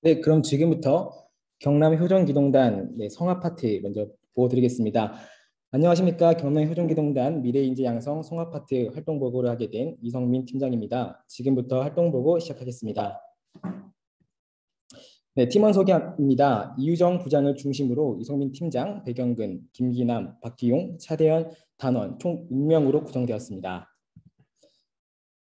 네, 그럼 지금부터 경남 효정기동단 성악 파트 먼저 보여드리겠습니다. 안녕하십니까. 경남 효정기동단 미래인재 양성 성악 파트 활동 보고를 하게 된 이성민 팀장입니다. 지금부터 활동 보고 시작하겠습니다. 네, 팀원 소개입니다. 이유정 부장을 중심으로 이성민 팀장, 백영근, 김기남, 박기용, 차대현, 단원 총 6명으로 구성되었습니다.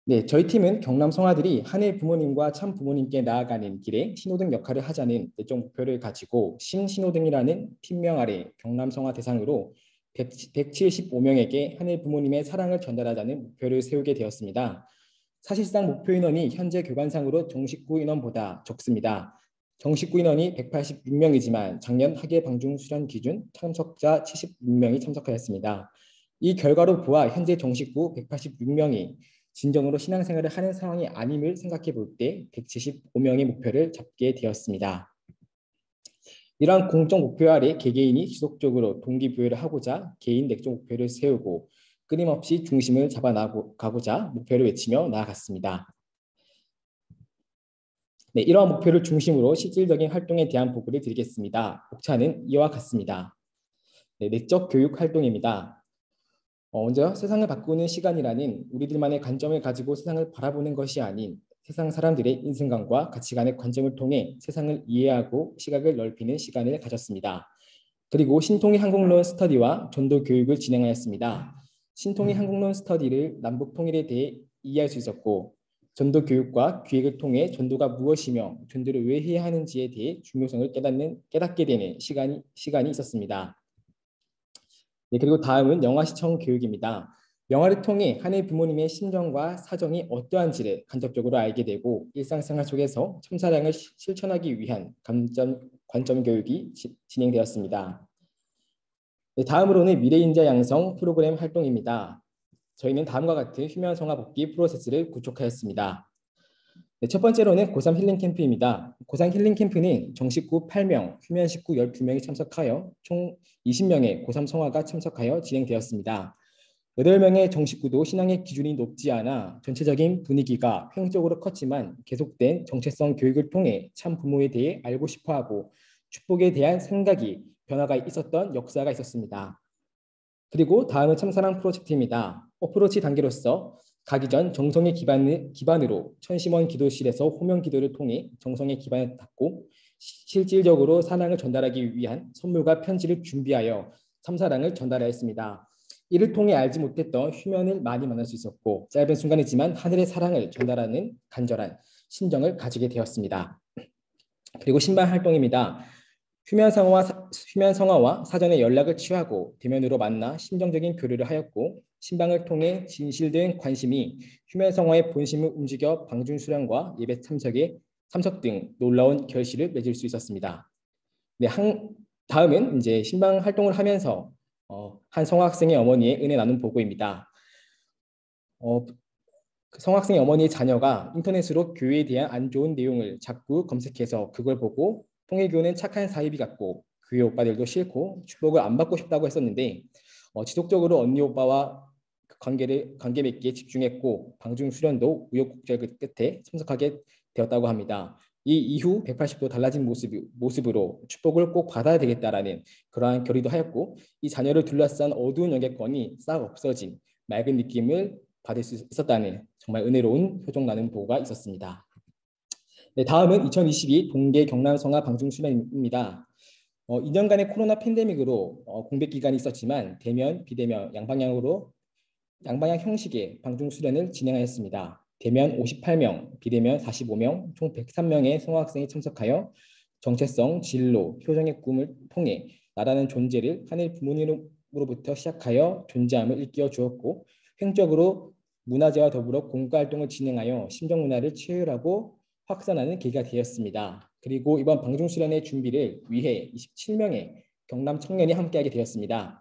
네, 저희 팀은 경남 성아들이 한해 부모님과 참 부모님께 나아가는 길에 신호등 역할을 하자는 내적 목표를 가지고 신신호등이라는 팀명 아래 경남 성아 대상으로 175명에게 한해 부모님의 사랑을 전달하자는 목표를 세우게 되었습니다. 사실상 목표 인원이 현재 교관상으로 정식구 인원보다 적습니다. 정식구 인원이 186명이지만 작년 학예 방중 수련 기준 참석자 76명이 참석하였습니다. 이 결과로 보아 현재 정식구 186명이 진정으로 신앙생활을 하는 상황이 아님을 생각해 볼 때 175명의 목표를 잡게 되었습니다. 이러한 공적 목표 아래 개개인이 지속적으로 동기부여를 하고자 개인 내적 목표를 세우고 끊임없이 중심을 잡아가고자 목표를 외치며 나아갔습니다. 네, 이러한 목표를 중심으로 실질적인 활동에 대한 보고를 드리겠습니다. 목차는 이와 같습니다. 네, 내적 교육 활동입니다. 먼저 세상을 바꾸는 시간이라는 우리들만의 관점을 가지고 세상을 바라보는 것이 아닌 세상 사람들의 인생관과 가치관의 관점을 통해 세상을 이해하고 시각을 넓히는 시간을 가졌습니다. 그리고 신통일 한국론 스터디와 전도 교육을 진행하였습니다. 신통일 한국론 스터디를 남북 통일에 대해 이해할 수 있었고 전도 교육과 기획을 통해 전도가 무엇이며 전도를 왜 해야 하는지에 대해 중요성을 깨닫게 되는 시간이 있었습니다. 네, 그리고 다음은 영화 시청 교육입니다. 영화를 통해 한해 부모님의 심정과 사정이 어떠한지를 간접적으로 알게 되고 일상생활 속에서 참사랑을 실천하기 위한 관점 교육이 진행되었습니다. 네, 다음으로는 미래인재 양성 프로그램 활동입니다. 저희는 다음과 같은 휴면 성화 복귀 프로세스를 구축하였습니다. 네, 첫 번째로는 고3 힐링 캠프입니다. 고3 힐링 캠프는 정식구 8명, 휴면 식구 12명이 참석하여 총 20명의 고3 성화가 참석하여 진행되었습니다. 8명의 정식구도 신앙의 기준이 높지 않아 전체적인 분위기가 횡적으로 컸지만 계속된 정체성 교육을 통해 참 부모에 대해 알고 싶어하고 축복에 대한 생각이 변화가 있었던 역사가 있었습니다. 그리고 다음은 참사랑 프로젝트입니다. 어프로치 단계로서 가기 전 정성의 기반으로 천심원 기도실에서 호명 기도를 통해 정성의 기반을 닦고 실질적으로 사랑을 전달하기 위한 선물과 편지를 준비하여 참사랑을 전달하였습니다. 이를 통해 알지 못했던 휴면을 많이 만날 수 있었고 짧은 순간이지만 하늘의 사랑을 전달하는 간절한 심정을 가지게 되었습니다. 그리고 신방 활동입니다. 휴면 성화와 사전에 연락을 취하고 대면으로 만나 심정적인 교류를 하였고 신방을 통해 진실된 관심이 휴면 성화의 본심을 움직여 방중 수련과 예배 참석 등 놀라운 결실을 맺을 수 있었습니다. 네, 다음은 이제 신방 활동을 하면서 한 성학생의 어머니의 은혜 나눔 보고입니다. 그 성학생의 어머니의 자녀가 인터넷으로 교회에 대한 안 좋은 내용을 자꾸 검색해서 그걸 보고 통일교는 착한 사이비 같고 교회 오빠들도 싫고 축복을 안 받고 싶다고 했었는데 지속적으로 언니 오빠와 그 관계 맺기에 집중했고 방중 수련도 우여곡절 끝에 참석하게 되었다고 합니다. 이 이후 180도 달라진 모습으로 축복을 꼭 받아야 되겠다라는 그러한 결의도 하였고 이 자녀를 둘러싼 어두운 영향권이 싹 없어진 맑은 느낌을 받을 수 있었다는 정말 은혜로운 표정 나눔 보고가 있었습니다. 네, 다음은 2022 동계 경남 성화 방중 수련입니다. 2년간의 코로나 팬데믹으로 공백 기간이 있었지만 대면, 비대면 양방향 형식의 방중 수련을 진행하였습니다. 대면 58명, 비대면 45명, 총 103명의 성화학생이 참석하여 정체성, 진로, 효정의 꿈을 통해 나라는 존재를 하늘 부모님으로부터 시작하여 존재함을 일깨워 주었고 횡적으로 문화재와 더불어 공과활동을 진행하여 심정문화를 체휼하고 확산하는 계기가 되었습니다. 그리고 이번 방중수련의 준비를 위해 27명의 경남 청년이 함께하게 되었습니다.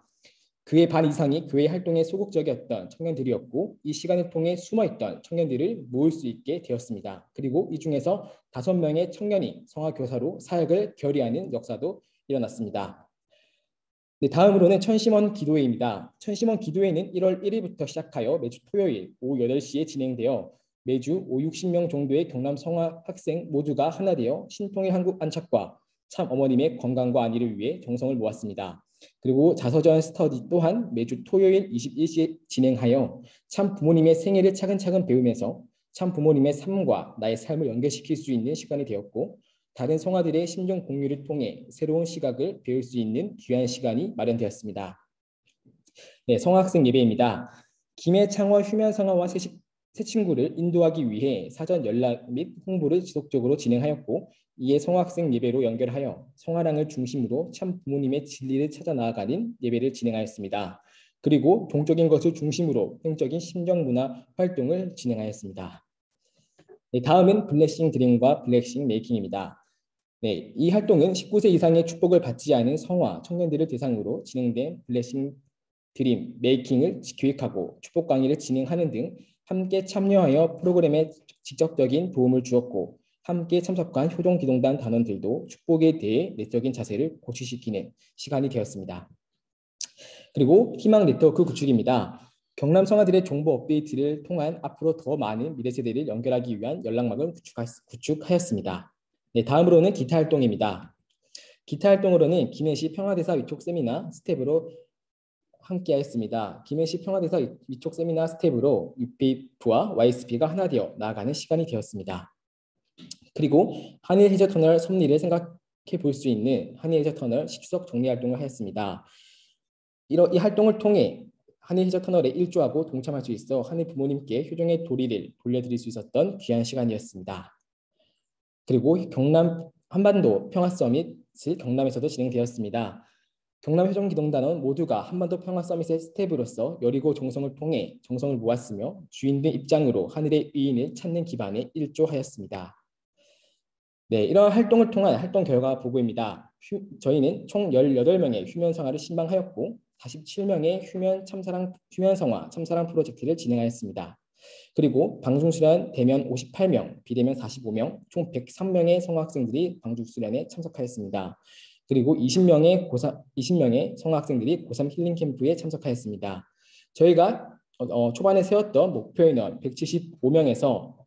그의 반 이상이 교회 활동에 소극적이었던 청년들이었고 이 시간을 통해 숨어있던 청년들을 모을 수 있게 되었습니다. 그리고 이 중에서 5명의 청년이 성화교사로 사역을 결의하는 역사도 일어났습니다. 네, 다음으로는 천심원 기도회입니다. 천심원 기도회는 1월 1일부터 시작하여 매주 토요일 오후 8시에 진행되어 매주 5, 60명 정도의 경남 성화 학생 모두가 하나 되어 신통의 한국 안착과 참 어머님의 건강과 안위를 위해 정성을 모았습니다. 그리고 자서전 스터디 또한 매주 토요일 21시에 진행하여 참 부모님의 생애를 차근차근 배우면서 참 부모님의 삶과 나의 삶을 연결시킬 수 있는 시간이 되었고, 다른 성화들의 심정 공유를 통해 새로운 시각을 배울 수 있는 귀한 시간이 마련되었습니다. 네, 성화학생 예배입니다. 김해창화 휴면성화와 새 친구를 인도하기 위해 사전 연락 및 홍보를 지속적으로 진행하였고, 이에 성화학생 예배로 연결하여 성화랑을 중심으로 참 부모님의 진리를 찾아 나아가는 예배를 진행하였습니다. 그리고 종적인 것을 중심으로 행적인 심정문화 활동을 진행하였습니다. 네, 다음은 블레싱 드림과 블레싱 메이킹입니다. 네, 이 활동은 19세 이상의 축복을 받지 않은 성화 청년들을 대상으로 진행된 블레싱 드림 메이킹을 기획하고 축복 강의를 진행하는 등 함께 참여하여 프로그램에 직접적인 도움을 주었고, 함께 참석한 효동기동단 단원들도 축복에 대해 내적인 자세를 고취시키는 시간이 되었습니다. 그리고 희망 네트워크 구축입니다. 경남 성화들의 정보 업데이트를 통한 앞으로 더 많은 미래 세대를 연결하기 위한 연락망을 구축하였습니다. 네, 다음으로는 기타 활동입니다. 기타 활동으로는 김해시 평화대사 위촉 세미나 스텝으로 함께하였습니다. 김해시 평화대사 위촉 세미나 스텝으로 UPF와 YSP가 하나 되어 나아가는 시간이 되었습니다. 그리고 한일 해저 터널 섭리를 생각해 볼 수 있는 한일 해저 터널 식수석 정리 활동을 하였습니다. 이 활동을 통해 한일 해저 터널에 일조하고 동참할 수 있어 한일 부모님께 효정의 도리를 돌려드릴 수 있었던 귀한 시간이었습니다. 그리고 경남 한반도 평화 서밋이 경남에서도 진행되었습니다. 경남 효정기동단원 모두가 한반도 평화 서밋의 스텝으로서 여리고 정성을 통해 정성을 모았으며 주인된 입장으로 하늘의 의인을 찾는 기반에 일조하였습니다. 네, 이러한 활동을 통한 활동 결과 보고입니다. 저희는 총 18명의 휴면성화를 신방하였고 47명의 휴면성화 참사랑 프로젝트를 진행하였습니다. 그리고 방중 수련 대면 58명, 비대면 45명, 총 103명의 성화학생들이 방중 수련에 참석하였습니다. 그리고 20명의 성화학생들이 고3 힐링 캠프에 참석하였습니다. 저희가 초반에 세웠던 목표 인원 175명에서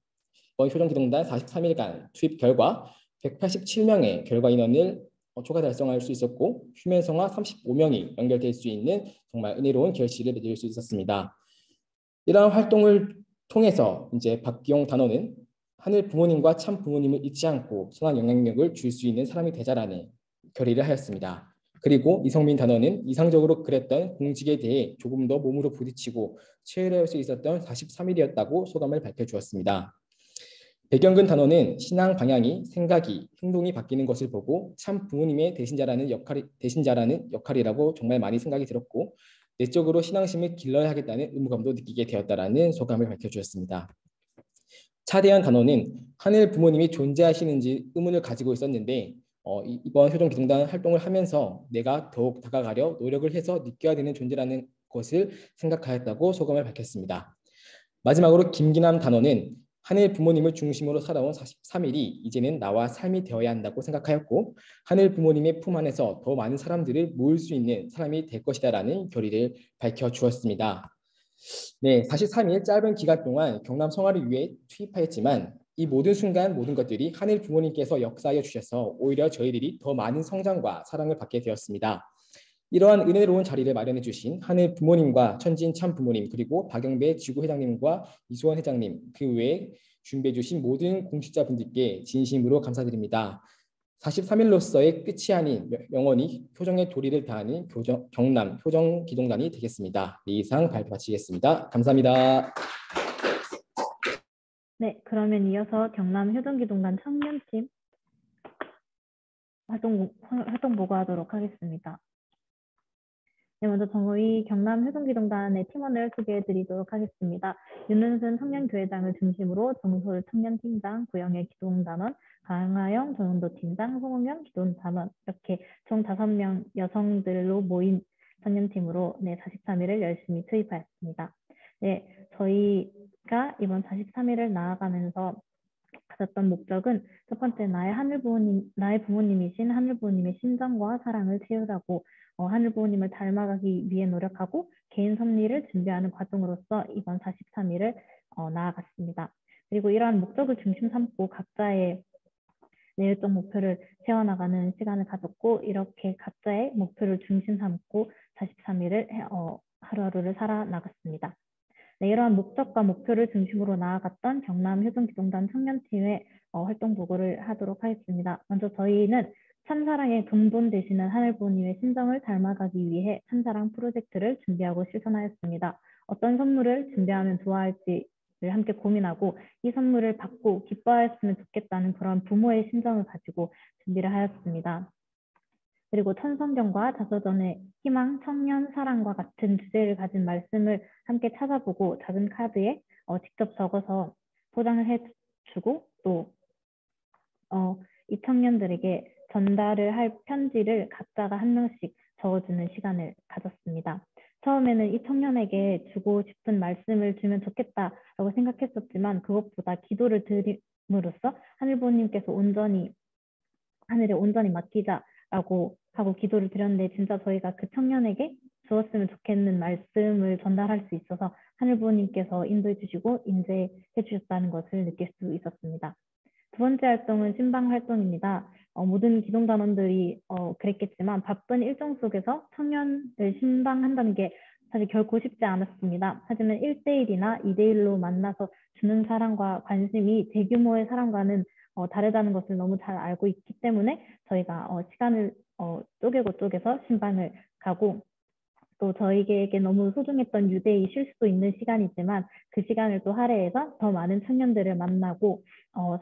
효정기동단 43일간 투입 결과 187명의 결과 인원을 초과 달성할 수 있었고, 휴면성화 35명이 연결될 수 있는 정말 은혜로운 결실을 맺을 수 있었습니다. 이러한 활동을 통해서 이제 박기용 단원은 하늘 부모님과 참 부모님을 잊지 않고 선한 영향력을 줄 수 있는 사람이 되자라는 결의를 하였습니다. 그리고 이성민 단원은 이상적으로 그랬던 공직에 대해 조금 더 몸으로 부딪히고 체열할 수 있었던 43일이었다고 소감을 밝혀주었습니다. 백영근 단원은 신앙 방향이 생각이 행동이 바뀌는 것을 보고 참 부모님의 대신자라는 역할이라고 정말 많이 생각이 들었고, 내적으로 신앙심을 길러야 하겠다는 의무감도 느끼게 되었다라는 소감을 밝혀주었습니다. 차대현 단원은 하늘 부모님이 존재하시는지 의문을 가지고 있었는데 이번 효정기동단 활동을 하면서 내가 더욱 다가가려 노력을 해서 느껴야 되는 존재라는 것을 생각하였다고 소감을 밝혔습니다. 마지막으로 김기남 단원은 하늘 부모님을 중심으로 살아온 43일이 이제는 나와 삶이 되어야 한다고 생각하였고, 하늘 부모님의 품 안에서 더 많은 사람들을 모을 수 있는 사람이 될 것이다라는 결의를 밝혀주었습니다. 네, 43일 짧은 기간 동안 경남 성화를 위해 투입하였지만 이 모든 순간 모든 것들이 하늘 부모님께서 역사하여 주셔서 오히려 저희들이 더 많은 성장과 사랑을 받게 되었습니다. 이러한 은혜로운 자리를 마련해 주신 하늘 부모님과 천진 참 부모님, 그리고 박영배 지구회장님과 이수원 회장님, 그 외에 준비해 주신 모든 공직자분들께 진심으로 감사드립니다. 43일로서의 끝이 아닌 영원히 효정의 도리를 다하는 경남 효정기동단이 되겠습니다. 이상 발표 마치겠습니다. 감사합니다. 네, 그러면 이어서 경남 효정기동단 청년팀 활동 보고하도록 하겠습니다. 네, 먼저 저희 경남 효동기동단의 팀원을 소개해드리도록 하겠습니다. 윤은순 청년교회장을 중심으로 정솔 청년팀장, 구영애 기동단원, 강하영 전원도팀장, 송홍현 기동단원, 이렇게 총 5명 여성들로 모인 청년팀으로 43일을 열심히 투입하였습니다. 네, 저희가 이번 43일을 나아가면서 가졌던 목적은 첫 번째, 나의 부모님이신 하늘 부모님의 심정과 사랑을 채우라고 하늘 부모님을 닮아가기 위해 노력하고 개인 섭리를 준비하는 과정으로서 이번 43일을 나아갔습니다. 그리고 이러한 목적을 중심 삼고 각자의 내일적 목표를 세워나가는 시간을 가졌고, 이렇게 각자의 목표를 중심 삼고 43일을 하루하루를 살아나갔습니다. 네, 이러한 목적과 목표를 중심으로 나아갔던 경남효동기동단 청년팀의 활동 보고를 하도록 하겠습니다. 먼저 저희는 참사랑의 근본 되시는 하늘부모님의 심정을 닮아가기 위해 참사랑 프로젝트를 준비하고 실천하였습니다. 어떤 선물을 준비하면 좋아할지를 함께 고민하고 이 선물을 받고 기뻐하였으면 좋겠다는 그런 부모의 심정을 가지고 준비를 하였습니다. 그리고 천성경과 자서전의 희망, 청년, 사랑과 같은 주제를 가진 말씀을 함께 찾아보고 작은 카드에 직접 적어서 포장을 해주고 또 이 청년들에게 전달을 할 편지를 각자가 한 명씩 적어주는 시간을 가졌습니다. 처음에는 이 청년에게 주고 싶은 말씀을 주면 좋겠다라고 생각했었지만 그것보다 기도를 드림으로써 하늘부모님께서 하늘에 온전히 맡기자라고 하고 기도를 드렸는데 진짜 저희가 그 청년에게 주었으면 좋겠는 말씀을 전달할 수 있어서 하늘부모님께서 인도해 주시고 인재해 주셨다는 것을 느낄 수 있었습니다. 두 번째 활동은 신방 활동입니다. 모든 기동단원들이 그랬겠지만 바쁜 일정 속에서 청년을 신방한다는 게 사실 결코 쉽지 않았습니다. 하지만 1대1이나 2대1로 만나서 주는 사랑과 관심이 대규모의 사랑과는 다르다는 것을 너무 잘 알고 있기 때문에 저희가 시간을 쪼개서 신방을 가고 또 저희에게 너무 소중했던 유대이 쉴 수도 있는 시간이지만 그 시간을 또 할애해서 더 많은 청년들을 만나고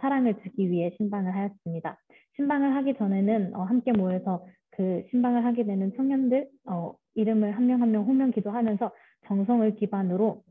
사랑을 주기 위해 신방을 하였습니다. 신방을 하기 전에는 함께 모여서 그 신방을 하게 되는 청년들 이름을 한 명 한 명 호명 기도하면서 정성을 기반으로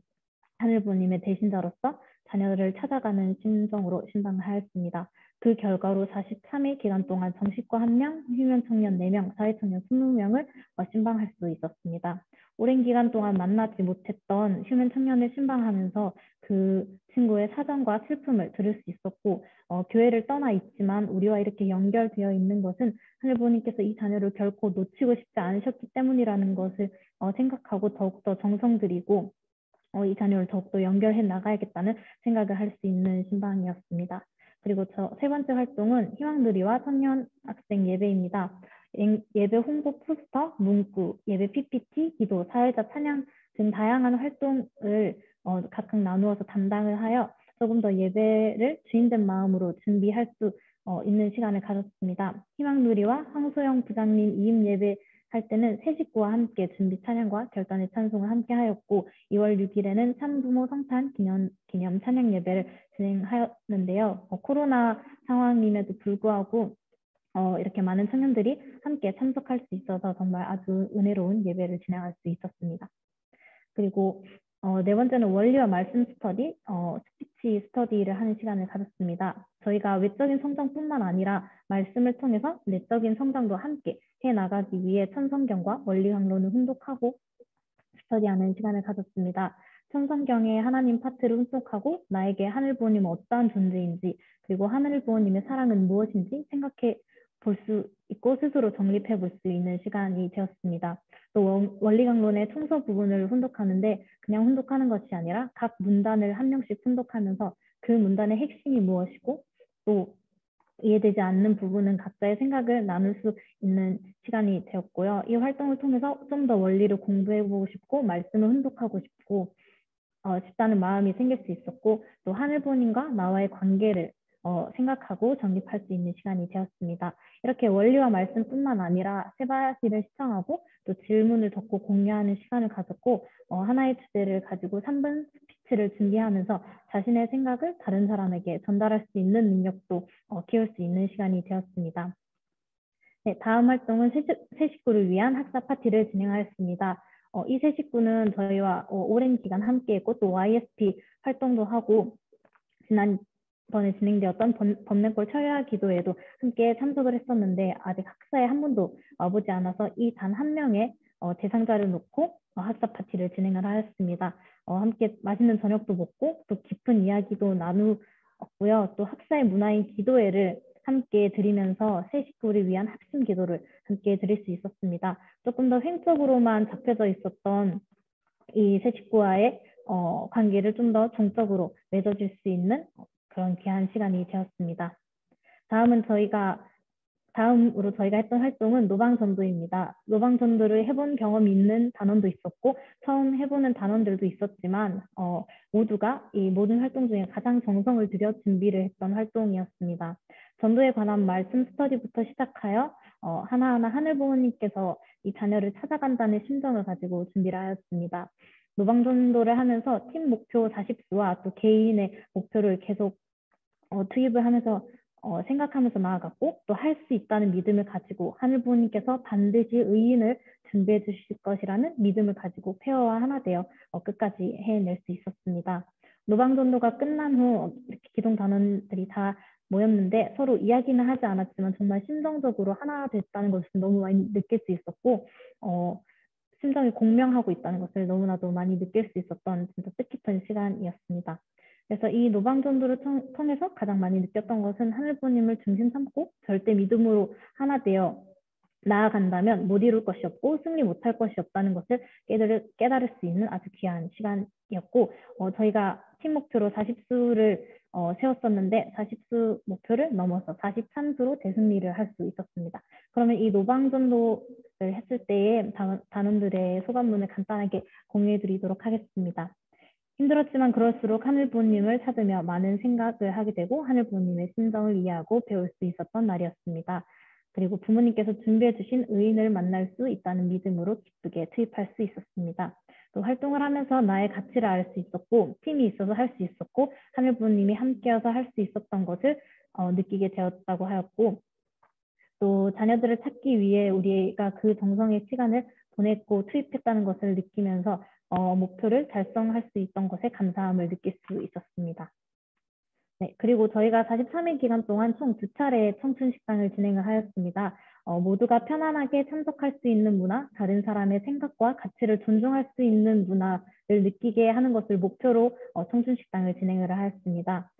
하늘부모님의 대신자로서 자녀를 찾아가는 심정으로 신방을 하였습니다. 그 결과로 43일 기간 동안 정식과 1명, 휴면 청년 4명, 사회청년 20명을 신방할 수 있었습니다. 오랜 기간 동안 만나지 못했던 휴면 청년을 신방하면서 그 친구의 사정과 슬픔을 들을 수 있었고 교회를 떠나 있지만 우리와 이렇게 연결되어 있는 것은 하늘부모님께서 이 자녀를 결코 놓치고 싶지 않으셨기 때문이라는 것을 생각하고 더욱더 정성 들이고 이 자녀를 더욱더 연결해 나가야겠다는 생각을 할 수 있는 신방이었습니다. 그리고 세 번째 활동은 희망누리와 청년 학생 예배입니다. 예배 홍보 포스터, 문구, 예배 PPT, 기도, 사회자 찬양 등 다양한 활동을 각각 나누어서 담당을 하여 조금 더 예배를 주인된 마음으로 준비할 수 있는 시간을 가졌습니다. 희망누리와 황소영 부장님 이임 예배 할 때는 새 식구와 함께 준비 찬양과 결단의 찬송을 함께 하였고 2월 6일에는 참부모 성탄 기념 찬양 예배를 진행하였는데요. 코로나 상황임에도 불구하고 이렇게 많은 청년들이 함께 참석할 수 있어서 정말 아주 은혜로운 예배를 진행할 수 있었습니다. 그리고 네 번째는 원리와 말씀 스터디, 스피치 스터디를 하는 시간을 가졌습니다. 저희가 외적인 성장뿐만 아니라 말씀을 통해서 내적인 성장도 함께 해나가기 위해 천성경과 원리 강론을 훈독하고 스터디하는 시간을 가졌습니다. 천성경의 하나님 파트를 훈독하고 나에게 하늘 부모님은 어떠한 존재인지 그리고 하늘 부모님의 사랑은 무엇인지 생각해 볼 수 있고 스스로 정립해 볼 수 있는 시간이 되었습니다. 또 원리 강론의 총서 부분을 훈독하는데 그냥 훈독하는 것이 아니라 각 문단을 한 명씩 훈독하면서 그 문단의 핵심이 무엇이고 또 이해되지 않는 부분은 각자의 생각을 나눌 수 있는 시간이 되었고요. 이 활동을 통해서 좀 더 원리를 공부해보고 싶고 말씀을 훈독하고 싶다는 마음이 생길 수 있었고 또 하늘부모님과 나와의 관계를 생각하고 정립할 수 있는 시간이 되었습니다. 이렇게 원리와 말씀뿐만 아니라 세바시를 시청하고 또 질문을 적고 공유하는 시간을 가졌고 하나의 주제를 가지고 3분 스피치를 준비하면서 자신의 생각을 다른 사람에게 전달할 수 있는 능력도 키울 수 있는 시간이 되었습니다. 네, 다음 활동은 새 식구를 위한 학사 파티를 진행하였습니다. 이 새 식구는 저희와 오랜 기간 함께했고 또 YSP 활동도 하고 지난번에 진행되었던 범례골 철야 기도에도 함께 참석을 했었는데 아직 학사에 한 번도 와보지 않아서 이 단 한 명의 대상자를 놓고 학사 파티를 진행을 하였습니다. 함께 맛있는 저녁도 먹고 또 깊은 이야기도 나누었고요. 또 학사의 문화인 기도회를 함께 드리면서 새 식구를 위한 합심 기도를 함께 드릴 수 있었습니다. 조금 더 횡적으로만 잡혀져 있었던 이 새 식구와의 관계를 좀 더 정적으로 맺어줄 수 있는 그런 귀한 시간이 되었습니다. 다음으로 저희가 했던 활동은 노방전도입니다. 노방전도를 해본 경험이 있는 단원도 있었고 처음 해보는 단원들도 있었지만 모두가 이 모든 활동 중에 가장 정성을 들여 준비를 했던 활동이었습니다. 전도에 관한 말씀 스터디부터 시작하여 하나하나 하늘부모님께서 이 자녀를 찾아간다는 심정을 가지고 준비를 하였습니다. 노방전도를 하면서 팀 목표 40수와 또 개인의 목표를 계속 투입을 하면서 생각하면서 나아갔고 또 할 수 있다는 믿음을 가지고 하늘부모님께서 반드시 의인을 준비해 주실 것이라는 믿음을 가지고 페어와 하나 되어 끝까지 해낼 수 있었습니다. 노방전도가 끝난 후 이렇게 기동 단원들이 다 모였는데 서로 이야기는 하지 않았지만 정말 심정적으로 하나 됐다는 것을 너무 많이 느낄 수 있었고 심정이 공명하고 있다는 것을 너무나도 많이 느낄 수 있었던 진짜 뜻깊은 시간이었습니다. 그래서 이 노방전도를 통해서 가장 많이 느꼈던 것은 하늘부모님을 중심 삼고 절대 믿음으로 하나 되어 나아간다면 못 이룰 것이 없고 승리 못할 것이 없다는 것을 깨달을 수 있는 아주 귀한 시간이었고 저희가 팀 목표로 40수를 세웠었는데 40수 목표를 넘어서 43수로 대승리를 할 수 있었습니다. 그러면 이 노방전도를 했을 때의 단원들의 소감문을 간단하게 공유해 드리도록 하겠습니다. 힘들었지만 그럴수록 하늘부모님을 찾으며 많은 생각을 하게 되고 하늘부모님의 심정을 이해하고 배울 수 있었던 날이었습니다. 그리고 부모님께서 준비해 주신 의인을 만날 수 있다는 믿음으로 기쁘게 투입할 수 있었습니다. 또 활동을 하면서 나의 가치를 알 수 있었고 팀이 있어서 할 수 있었고 하늘부모님이 함께여서 할 수 있었던 것을 느끼게 되었다고 하였고 또 자녀들을 찾기 위해 우리가 그 정성의 시간을 보냈고 투입했다는 것을 느끼면서 목표를 달성할 수 있던 것에 감사함을 느낄 수 있었습니다. 네, 그리고 저희가 43일 기간 동안 총 2차례 청춘 식당을 진행을 하였습니다. 모두가 편안하게 참석할 수 있는 문화, 다른 사람의 생각과 가치를 존중할 수 있는 문화를 느끼게 하는 것을 목표로 청춘 식당을 진행을 하였습니다.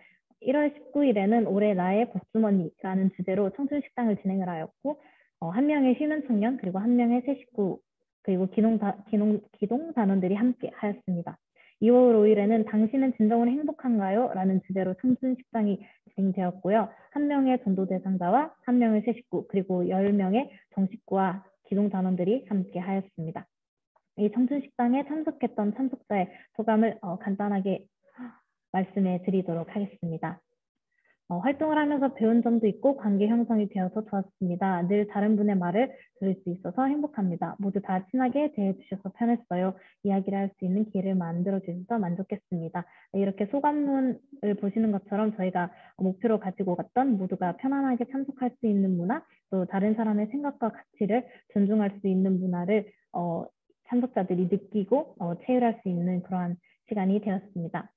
1월 19일에는 올해 나의 복주머니라는 주제로 청춘 식당을 진행을 하였고 한 명의 쉬는 청년 그리고 한 명의 새 식구 그리고 기동 단원들이 함께 하였습니다. 2월 5일에는 당신은 진정으로 행복한가요? 라는 주제로 청춘 식당이 진행되었고요. 한 명의 전도 대상자와 한 명의 새 식구 그리고 10명의 정식구와 기동 단원들이 함께 하였습니다. 이 청춘 식당에 참석했던 참석자의 소감을 간단하게 말씀해 드리도록 하겠습니다. 활동을 하면서 배운 점도 있고 관계 형성이 되어서 좋았습니다. 늘 다른 분의 말을 들을 수 있어서 행복합니다. 모두 다 친하게 대해주셔서 편했어요. 이야기를 할 수 있는 기회를 만들어주셔서 만족했습니다. 이렇게 소감문을 보시는 것처럼 저희가 목표로 가지고 갔던 모두가 편안하게 참석할 수 있는 문화, 또 다른 사람의 생각과 가치를 존중할 수 있는 문화를 참석자들이 느끼고 체휼할 수 있는 그러한 시간이 되었습니다.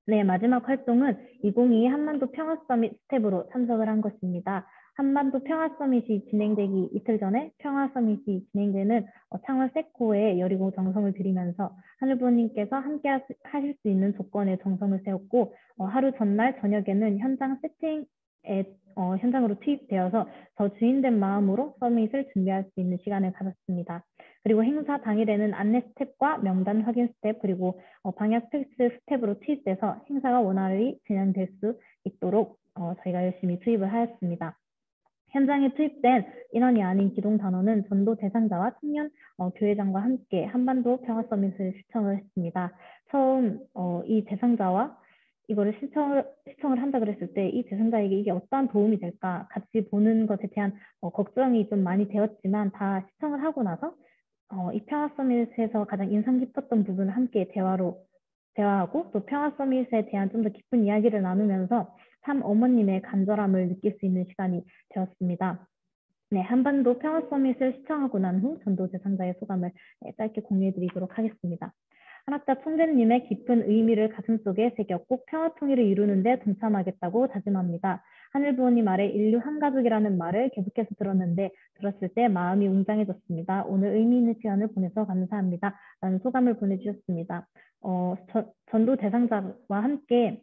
네, 마지막 활동은 2022 한반도 평화 서밋 스텝으로 참석을 한 것입니다. 한반도 평화 서밋이 진행되기 이틀 전에 평화 서밋이 진행되는 창원 세코에 열의고 정성을 들이면서 하늘부모님께서 함께 하실 수 있는 조건에 정성을 세웠고 하루 전날 저녁에는 현장 세팅에 현장으로 투입되어서 저 주인된 마음으로 서밋을 준비할 수 있는 시간을 가졌습니다. 그리고 행사 당일에는 안내 스텝과 명단 확인 스텝 그리고 방역 필수 스텝으로 투입돼서 행사가 원활히 진행될 수 있도록 저희가 열심히 투입을 하였습니다. 현장에 투입된 인원이 아닌 기동 단원은 전도 대상자와 청년 교회장과 함께 한반도 평화 서밋을 시청을 했습니다. 처음 이 대상자와 이거를 시청을 한다 그랬을 때 이 대상자에게 이게 어떠한 도움이 될까 같이 보는 것에 대한 걱정이 좀 많이 되었지만 다 시청을 하고 나서 이 평화 서밋에서 가장 인상 깊었던 부분을 함께 대화하고 또 평화 서밋에 대한 좀 더 깊은 이야기를 나누면서 참 어머님의 간절함을 느낄 수 있는 시간이 되었습니다. 네, 한반도 평화 서밋을 시청하고 난 후 전도 대상자의 소감을 짧게 공유해 드리도록 하겠습니다. 한학자 총재님의 깊은 의미를 가슴속에 새겨 꼭 평화 통일을 이루는 데 동참하겠다고 다짐합니다. 하늘부모님 아래 인류 한 가족이라는 말을 계속해서 들었는데 들었을 때 마음이 웅장해졌습니다. 오늘 의미 있는 시간을 보내서 감사합니다. 라는 소감을 보내주셨습니다. 전도 대상자와 함께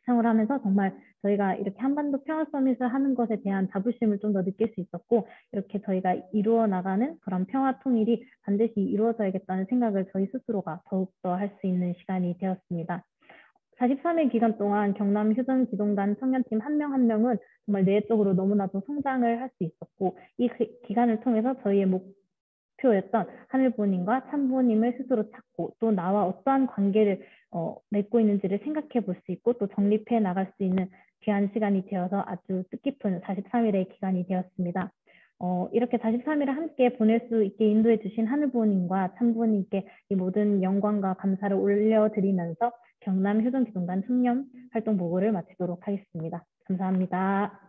생활을 하면서 정말 저희가 이렇게 한반도 평화 서밋을 하는 것에 대한 자부심을 좀 더 느낄 수 있었고, 이렇게 저희가 이루어 나가는 그런 평화 통일이 반드시 이루어져야겠다는 생각을 저희 스스로가 더욱더 할 수 있는 시간이 되었습니다. 43일 기간 동안 경남 휴전기동단 청년팀 한 명 한 명은 정말 내적으로 너무나도 성장을 할 수 있었고, 이 기간을 통해서 저희의 목표였던 하늘부모님과 참부모님을 스스로 찾고 또 나와 어떠한 관계를 맺고 있는지를 생각해 볼 수 있고 또 정립해 나갈 수 있는 귀한 시간이 되어서 아주 뜻깊은 43일의 기간이 되었습니다. 이렇게 43일을 함께 보낼 수 있게 인도해 주신 하늘부모님과 참부모님께 이 모든 영광과 감사를 올려드리면서 경남 휴전기동단 청년 활동 보고를 마치도록 하겠습니다. 감사합니다.